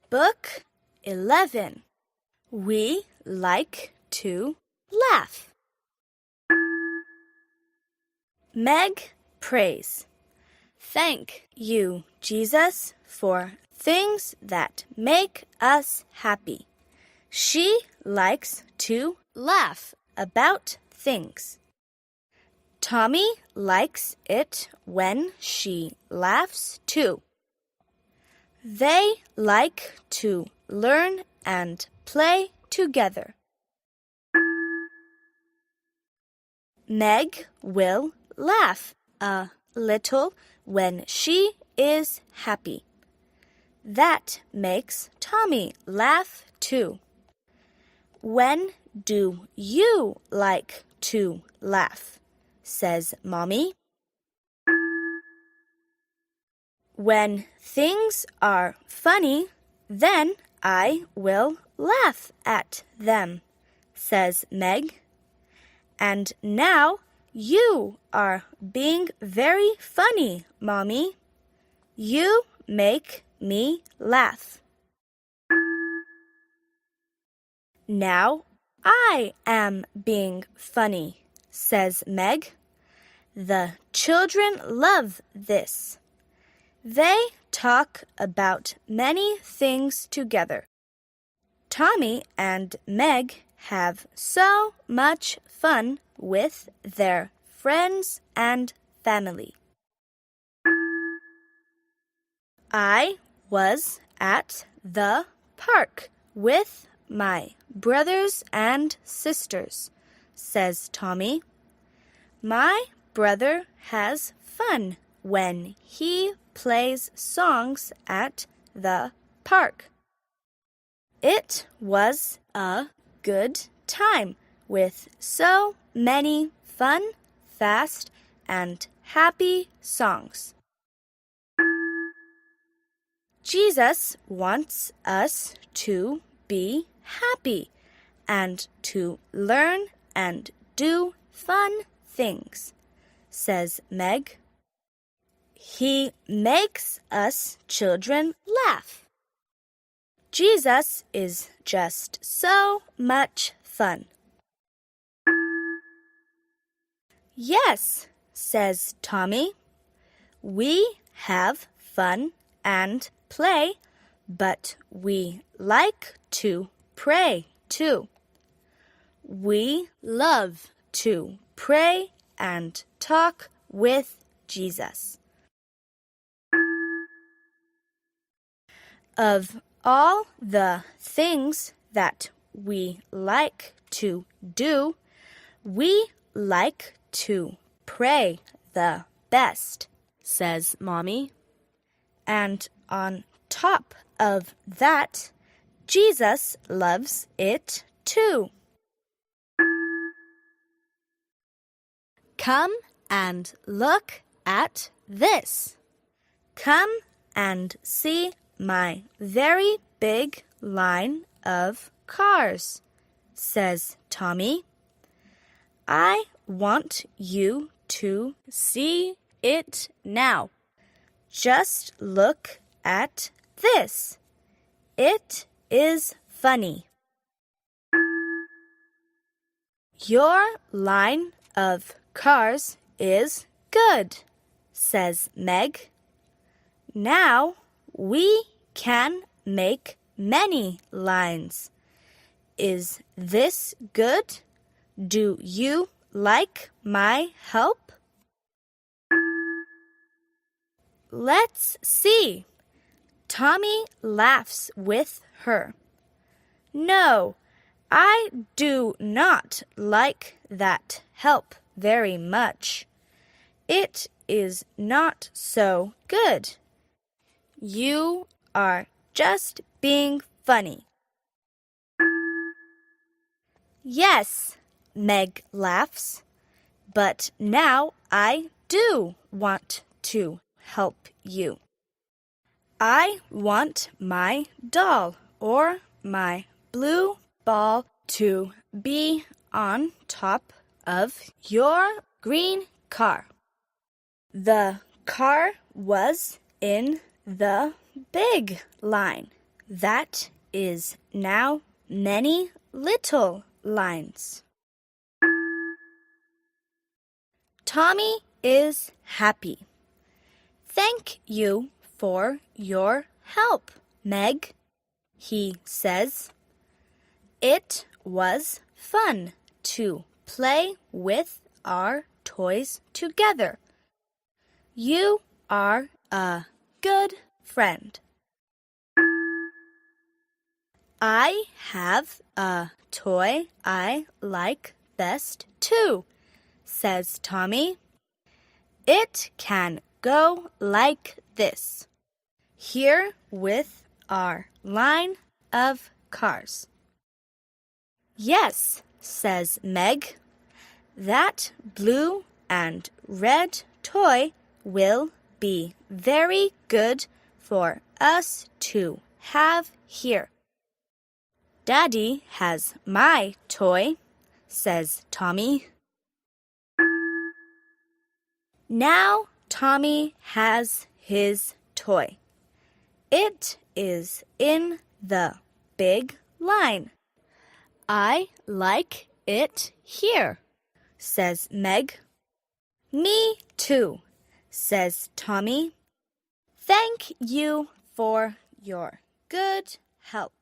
Book 11. We like to laugh. Meg prays. Thank you, Jesus, for things that make us happy. She likes to laugh about things. Tommy likes it when she laughs too. They like to learn and play together. Meg will laugh a little when she is happy. That makes Tommy laugh too. When do you like to laugh? Says Mommy. When things are funny, then I will laugh at them, says Meg. And now you are being very funny, Mommy. You make me laugh. Now I am being funny, says Meg. The children love this. They talk about many things together. Tommy and Meg have so much fun with their friends and family. I was at the park with my brothers and sisters, says Tommy. My brother has fun when he plays songs at the park. It was a good time with so many fun, fast, and happy songs. Jesus wants us to be happy and to learn and do fun things, says Meg. He makes us children laugh. Jesus is just so much fun. Yes, says Tommy. We have fun and play, but we like to pray too. We love to pray and talk with Jesus. Of all the things that we like to do, we like to pray the best, says Mommy. And on top of that, Jesus loves it too. Come and look at this. Come and see my very big line of cars, says Tommy. I want you to see it now. Just look at this. It is funny. Your line of cars is good, says Meg. Now we can make many lines. Is this good? Do you like my help? Let's see. Tommy laughs with her. No, I do not like that help very much. It is not so good. You are just being funny. Yes, Meg laughs. But now I do want to help you. I want my doll or my blue ball to be on top of your green car. The car was in the big line, That is now many little lines. Tommy is happy. Thank you for your help, Meg, he says. It was fun to play with our toys together. You are a good friend. I have a toy I like best too, says Tommy. It can go like this. Here with our line of cars. Yes, says Meg. That blue and red toy will be very good for us to have here. Daddy has my toy, says Tommy. Now Tommy has his toy. It is in the big line. I like it here, says Meg. Me too, says Tommy. Thank you for your good help.